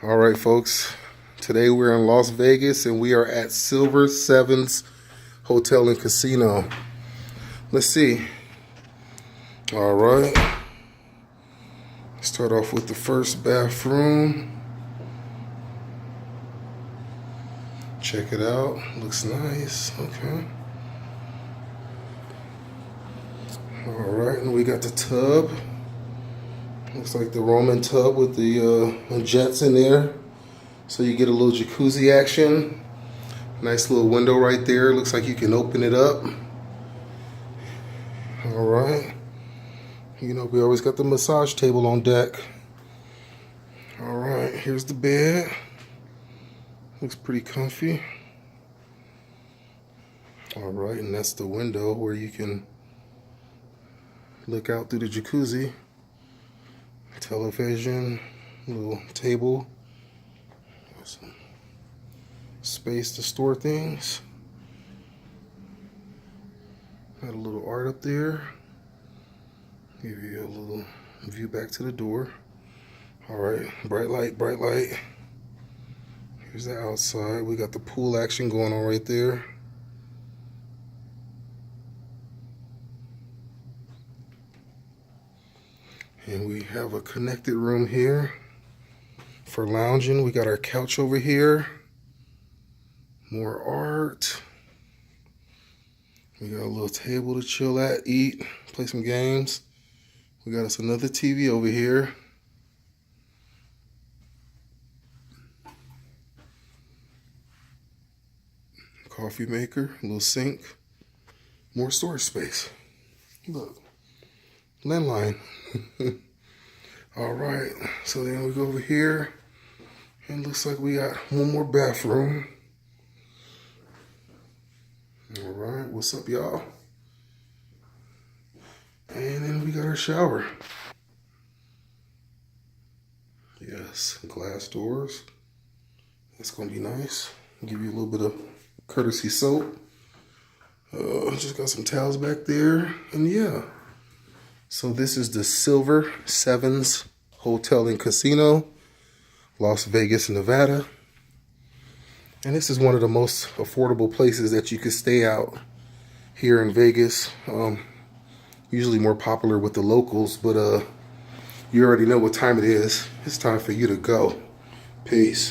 All right, folks. Today we're in Las Vegas and we are at Silver Sevens Hotel and Casino. Let's see. All right. Start off with the first bathroom. Check it out. Looks nice. Okay. All right, and we got the tub. Looks like the Roman tub with the jets in there. So you get a little jacuzzi action. Nice little window right there. Looks like you can open it up. All right. You know, we always got the massage table on deck. All right, here's the bed. Looks pretty comfy. All right, and that's the window where you can look out through the jacuzzi. Television, little table, some space to store things. Got a little art up there. Give you a little view back to the door. All right, bright light, bright light. Here's the outside. We got the pool action going on right there. And we have a connected room here for lounging. We got our couch over here. More art. We got a little table to chill at, eat, play some games. We got us another TV over here. Coffee maker, a little sink. More storage space. Look. Landline. All right, so then we go over here and looks like we got one more bathroom. All right, what's up, y'all? And then we got our shower. Yes, glass doors. That's gonna be nice. Give you a little bit of courtesy soap. Just got some towels back there, and yeah. So this is the Silver Sevens Hotel and Casino, Las Vegas, Nevada. And this is one of the most affordable places that you could stay out here in Vegas. Usually more popular with the locals, but you already know what time it is. It's time for you to go. Peace.